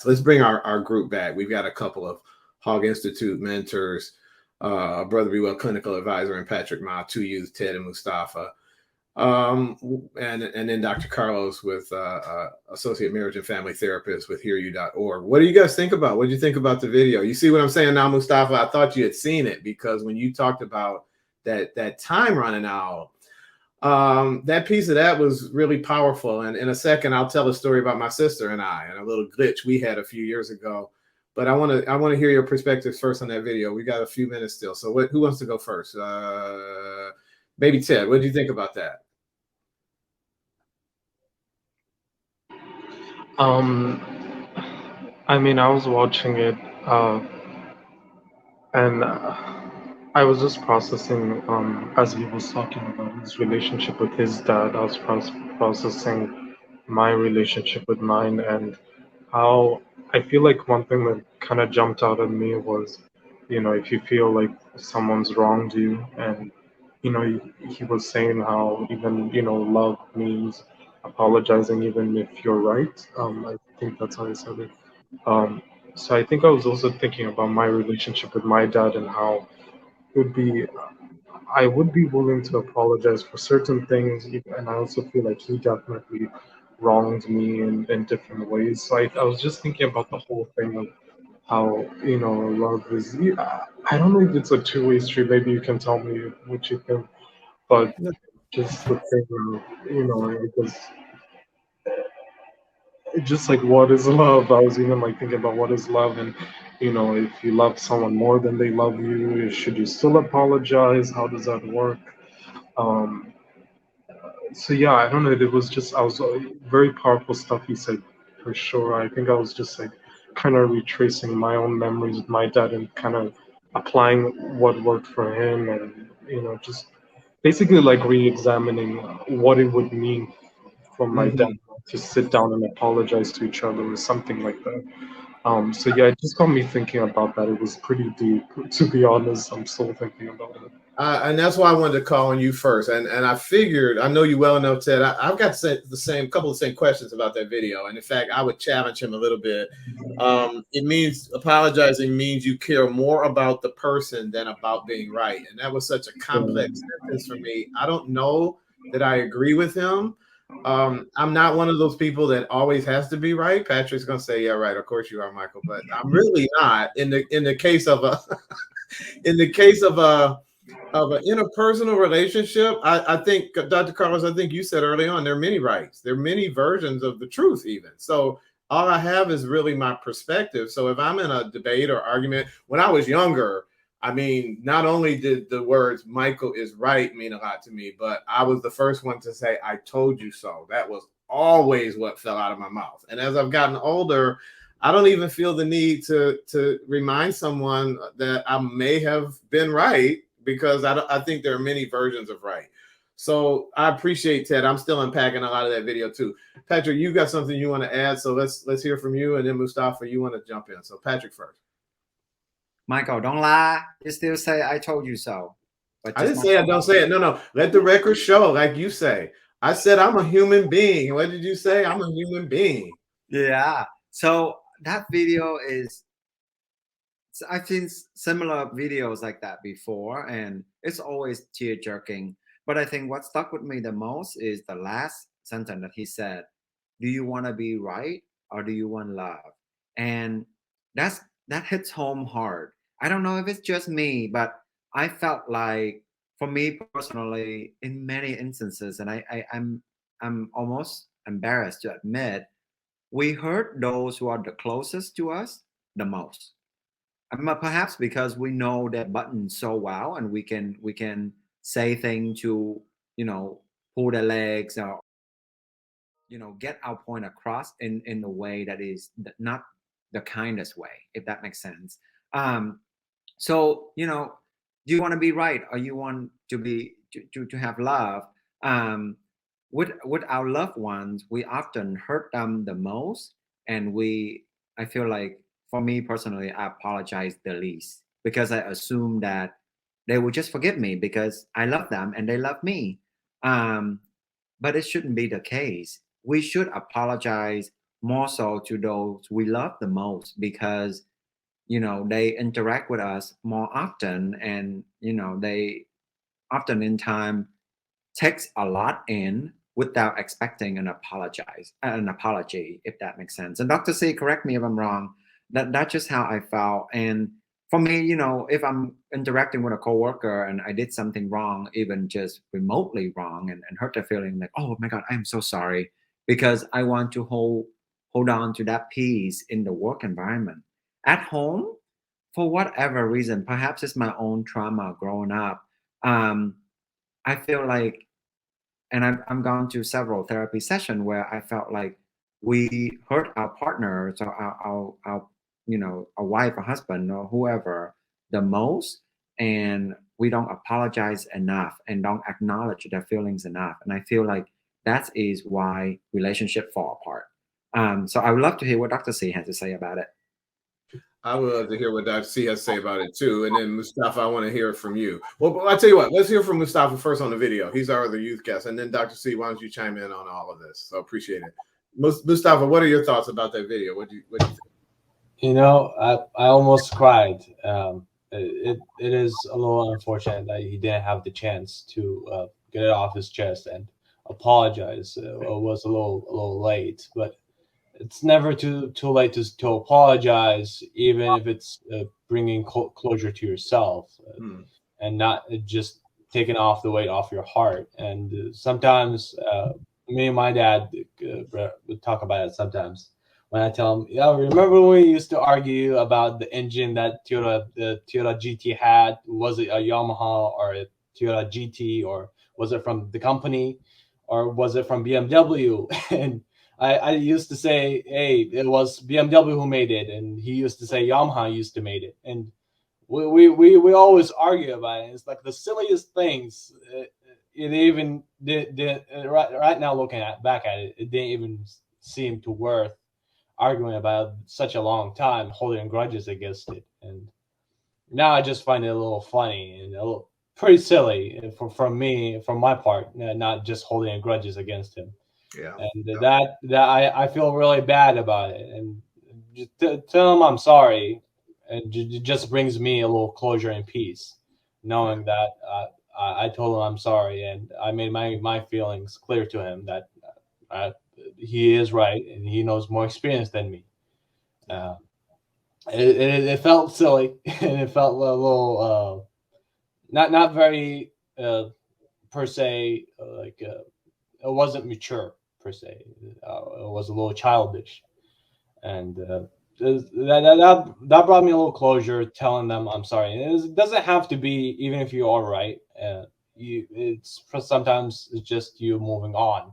So let's bring our group back. We've got a couple of Hog Institute mentors, Brother Be Well clinical advisor, and Patrick Ma, 2 youth, Ted and Mustafa. And then Dr. Carlos with associate marriage and family therapist with hearyou.org. What do you guys think about? What did you think about the video? You see what I'm saying now, Mustafa? I thought you had seen it, because when you talked about that time running out, that piece of that was really powerful. And in a second, I'll tell a story about my sister and I and a little glitch we had a few years ago. But I want to hear your perspectives first on that video. We got a few minutes still. So who wants to go first? Maybe Ted. What do you think about that? I mean, I was watching it, and I was just processing, as he was talking about his relationship with his dad. I was processing my relationship with mine, and how I feel like one thing that kind of jumped out at me was, if you feel like someone's wronged you, and he was saying how even love means apologizing even if you're right. I think that's how he said it. Um, so I think I was also thinking about my relationship with my dad and how it would be I would be willing to apologize for certain things, and I also feel like he definitely wronged me in different ways. So I was just thinking about the whole thing of how love is. I don't know if it's a two-way street. Maybe you can tell me what you think, but just the thing of because just like what is love? I was even like thinking about what is love, and if you love someone more than they love you, should you still apologize? How does that work? Um, so yeah, I don't know. It was just I was very powerful stuff he said for sure. I think I was just like kind of retracing my own memories with my dad and kind of applying what worked for him, and just basically like re-examining what it would mean for my dad Mm-hmm. to sit down and apologize to each other or something like that. So yeah, it just got me thinking about that. It was pretty deep, to be honest. I'm still thinking about it. And that's why I wanted to call on you first. And I figured, I know you well enough, Ted. I've got the same couple of same questions about that video. And in fact, I would challenge him a little bit. It means apologizing means you care more about the person than about being right. And that was such a complex sentence for me. I don't know that I agree with him. I'm not one of those people that always has to be right. Patrick's gonna say, "Yeah, right. Of course you are, Michael." But I'm really not. In the case of a in the case of an interpersonal relationship, I think, Dr. Carlos, I think you said early on, there are many rights. There are many versions of the truth, even. So all I have is really my perspective. So if I'm in a debate or argument, when I was younger, I mean, not only did the words Michael is right mean a lot to me, but I was the first one to say, I told you so. That was always what fell out of my mouth. And as I've gotten older, I don't even feel the need to remind someone that I may have been right, because I think there are many versions of right. So I appreciate Ted. I'm still unpacking a lot of that video too. Patrick, you got something you want to add, so let's hear from you, and then Mustafa, you want to jump in. So Patrick first. Michael, don't lie. You still say I told you so. But I didn't say I don't say it. No. Let the record show, like you say. I said I'm a human being. What did you say? I'm a human being. Yeah. So that video is, I've seen similar videos like that before, and it's always tear jerking. But I think what stuck with me the most is the last sentence that he said, "Do you want to be right or do you want love?" And that hits home hard. I don't know if it's just me, but I felt like, for me personally, in many instances, and I'm almost embarrassed to admit, we hurt those who are the closest to us the most. Perhaps because we know that button so well, and we can say things to pull their legs, or get our point across in a way that is not the kindest way, if that makes sense. So do you want to be right, or you want to be to have love? With our loved ones, we often hurt them the most, and I feel like, for me personally, I apologize the least, because I assume that they will just forgive me because I love them and they love me. um, but it shouldn't be the case. We should apologize more so to those we love the most, because they interact with us more often, and they often in time takes a lot in without expecting an apology, if that makes sense. And Dr. C, correct me if I'm wrong. That's just how I felt. And for me, if I'm interacting with a coworker and I did something wrong, even just remotely wrong, and hurt their feeling, like, oh my God, I'm so sorry, because I want to hold on to that peace in the work environment. At home, for whatever reason, perhaps it's my own trauma growing up. Um, I feel like, and I'm gone to several therapy sessions where I felt like we hurt our partners, or our a wife, a husband, or whoever the most, and we don't apologize enough and don't acknowledge their feelings enough. And I feel like that is why relationship fall apart. So I would love to hear what Dr. C has to say about it. I would love to hear what Dr. C has to say about it too. And then Mustafa, I want to hear it from you. Well, I'll tell you what, let's hear from Mustafa first on the video. He's our other youth guest. And then Dr. C, why don't you chime in on all of this? So appreciate it. Mustafa, what are your thoughts about that video? What do you think? I almost cried. It is a little unfortunate that he didn't have the chance to get it off his chest and apologize. It was a little late, but it's never too late to apologize, even if it's bringing closure to yourself, and not just taking off the weight off your heart. And sometimes me and my dad would talk about it sometimes. When I tell him, yeah, remember when we used to argue about the engine that the Toyota GT had? Was it a Yamaha or a Toyota GT, or was it from the company, or was it from BMW? And I used to say, hey, it was BMW who made it, and he used to say Yamaha used to made it, and we always argue about it. It's like the silliest things. It even did right now, looking back at it, it didn't even seem to worth arguing about such a long time, holding grudges against it. And now I just find it a little funny and a little pretty silly from my part, not just holding grudges against him. Yeah. And that I feel really bad about it, and just tell him I'm sorry, and it just brings me a little closure and peace, knowing that I told him I'm sorry, and I made my feelings clear to him that he is right and he knows more experience than me. It felt silly and it felt a little not very per se it wasn't mature per se. It was a little childish, and that brought me a little closure, telling them I'm sorry. And it doesn't have to be, even if you are right. It's sometimes it's just you moving on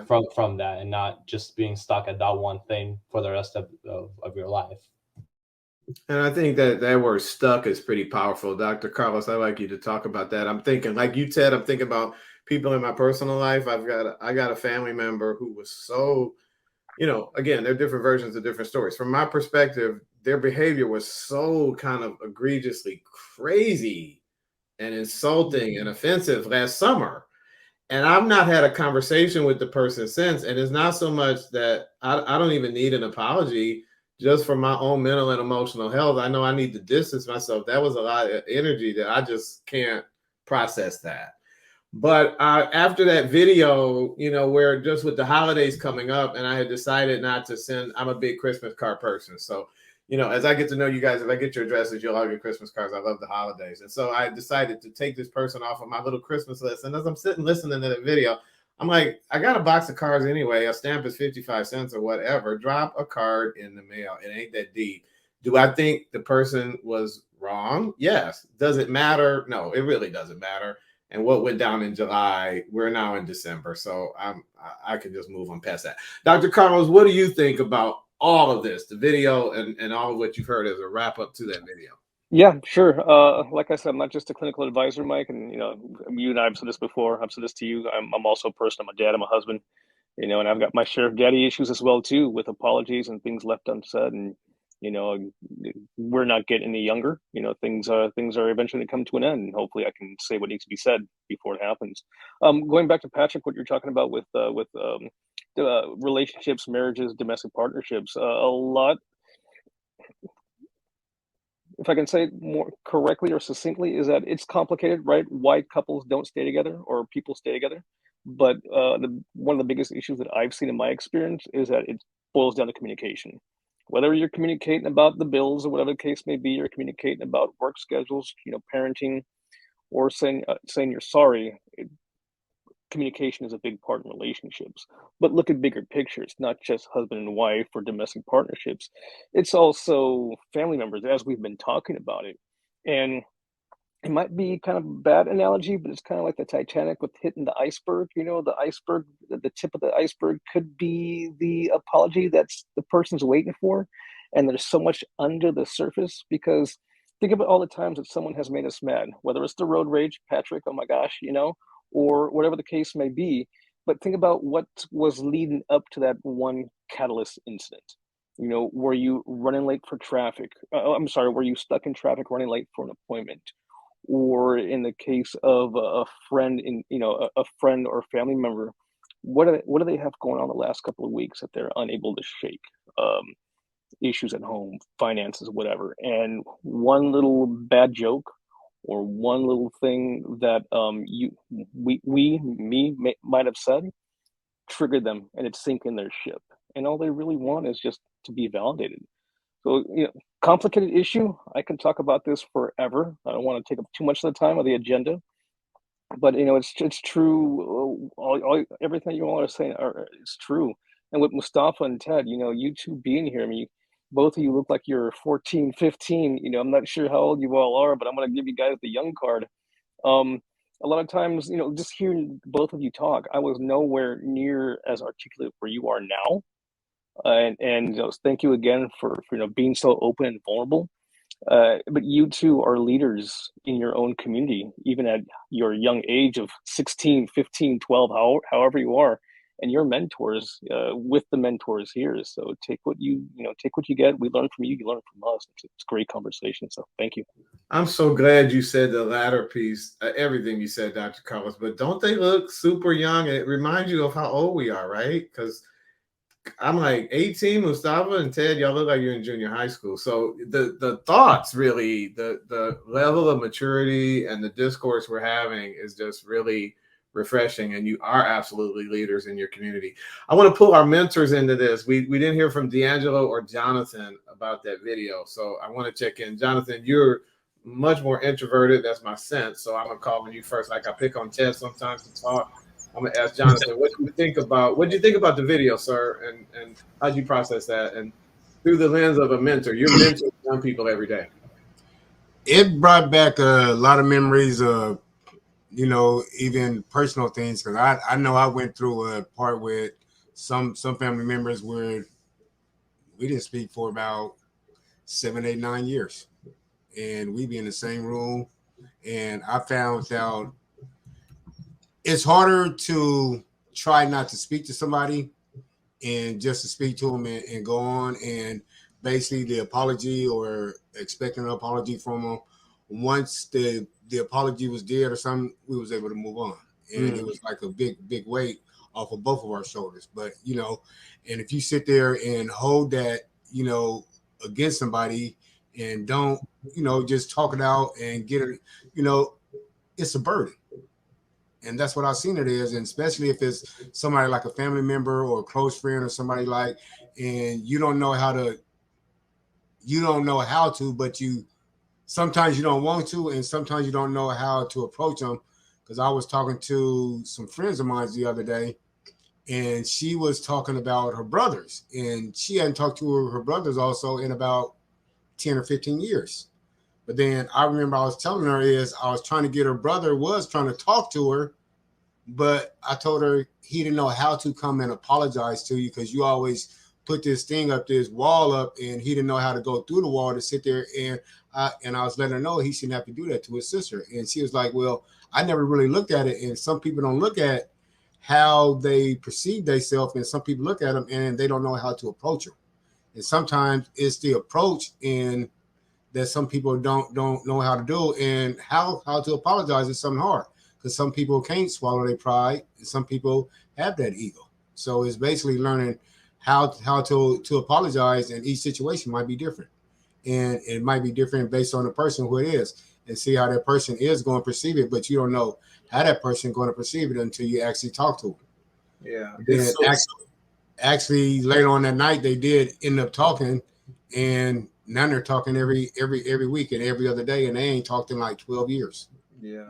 from that, and not just being stuck at that one thing for the rest of your life. And I think that word "stuck" is pretty powerful. Dr. Carlos, I'd like you to talk about that. I'm thinking, like you said, I'm thinking about people in my personal life. I got a family member who was so, again, there are different versions of different stories. From my perspective, their behavior was so kind of egregiously crazy and insulting and offensive last summer. And I've not had a conversation with the person since. And it's not so much that I don't even need an apology. Just for my own mental and emotional health, I know I need to distance myself. That was a lot of energy that I just can't process that. But after that video, where just with the holidays coming up, and I had decided not to send, I'm a big Christmas card person. So, as I get to know you guys, if I get your addresses, you'll all get Christmas cards. I love the holidays. And so I decided to take this person off of my little Christmas list. And as I'm sitting listening to the video, I'm like, I got a box of cards anyway. A stamp is 55 cents or whatever. Drop a card in the mail. It ain't that deep. Do I think the person was wrong? Yes. Does it matter? No, it really doesn't matter. And what went down in July, we're now in December. So I can just move on past that. Dr. Carlos, what do you think about all of this, the video and all of what you've heard as a wrap up to that video? Yeah, sure. Like I said, I'm not just a clinical advisor, Mike, and you and I have said this before. I've said this to you. I'm also a person. I'm a dad. I'm a husband. And I've got my share of daddy issues as well too, with apologies and things left unsaid. And we're not getting any younger. Things are eventually going to come to an end. And hopefully, I can say what needs to be said before it happens. Going back to Patrick, what you're talking about with relationships, marriages, domestic partnerships. A lot, if I can say it more correctly or succinctly, is that it's complicated, right? Why couples don't stay together or people stay together. But one of the biggest issues that I've seen in my experience is that it boils down to communication. Whether you're communicating about the bills or whatever the case may be, you're communicating about work schedules, parenting, or saying you're sorry. Communication is a big part in relationships. But look at bigger pictures, not just husband and wife or domestic partnerships. It's also family members, as we've been talking about it. And it might be kind of a bad analogy, but it's kind of like the Titanic with hitting the iceberg. The iceberg, the tip of the iceberg could be the apology that's the person's waiting for. And there's so much under the surface, because think about all the times that someone has made us mad, whether it's the road rage, Patrick, oh my gosh, or whatever the case may be. But think about what was leading up to that one catalyst incident. Were you running late for traffic? I'm sorry, were you stuck in traffic running late for an appointment? Or in the case of a friend, a friend or family member, what do they have going on the last couple of weeks that they're unable to shake? Issues at home, finances, whatever. And one little bad joke or one little thing that me might have said triggered them, and it's sinking their ship. And all they really want is just to be validated. So, complicated issue. I can talk about this forever. I don't want to take up too much of the time of the agenda, but it's true. Everything you all are saying is true. And with Mustafa and Ted, you two being here, I mean, both of you look like you're 14, 15. I'm not sure how old you all are, but I'm going to give you guys the young card. A lot of times, just hearing both of you talk, I was nowhere near as articulate where you are now. And thank you again for being so open and vulnerable. But you two are leaders in your own community, even at your young age of 16, 15, 12, however you are, and you're mentors with the mentors here. So take what you get. We learn from you. You learn from us. It's a great conversation. So thank you. I'm so glad you said the latter piece, everything you said, Dr. Carlos. But don't they look super young? It reminds you of how old we are, right? Because I'm like 18, Mustafa and Ted, y'all look like you're in junior high school. So the thoughts really, the level of maturity and the discourse we're having is just really refreshing. And you are absolutely leaders in your community. I want to pull our mentors into this. We didn't hear from D'Angelo or Jonathan about that video. So I want to check in. Jonathan, you're much more introverted. That's my sense. So I'm going to call on you first. Like I pick on Ted sometimes to talk. I'm gonna ask Jonathan, what do you think about the video, sir, and how'd you process that? And through the lens of a mentor, you're mentoring young people every day. It brought back a lot of memories of, even personal things, because I know I went through a part with some family members where we didn't speak for about 7, 8, 9 years, and we be in the same room, and I found out it's harder to try not to speak to somebody and just to speak to them and go on. And basically the apology or expecting an apology from them, once the apology was dead or something, we was able to move on. And it was like a big weight off of both of our shoulders. But, and if you sit there and hold that, against somebody and don't, just talk it out and get it, it's a burden. And that's what I've seen it is. And especially if it's somebody like a family member or a close friend or somebody like, and you don't know how to, but sometimes you don't want to, and sometimes you don't know how to approach them. Because I was talking to some friends of mine the other day, and she was talking about her brothers, and she hadn't talked to her brothers also in about 10 or 15 years. But then I remember I was telling her I was trying to get her brother was trying to talk to her, but I told her he didn't know how to come and apologize to you because you always put this thing up, this wall up, and he didn't know how to go through the wall to sit there. And I was letting her know he shouldn't have to do that to his sister. And she was like, well, I never really looked at it. And some people don't look at how they perceive themselves, and some people look at them and they don't know how to approach them. And sometimes it's the approach and that some people don't know how to do, and how to apologize is something hard because some people can't swallow their pride and some people have that ego. So it's basically learning how to apologize, and each situation might be different, and it might be different based on the person who it is, and see how that person is going to perceive it. But you don't know how that person going to perceive it until you actually talk to them. Yeah. Then actually later on that night they did end up talking, and now they're talking every week and every other day, and they ain't talked in like 12 years. Yeah.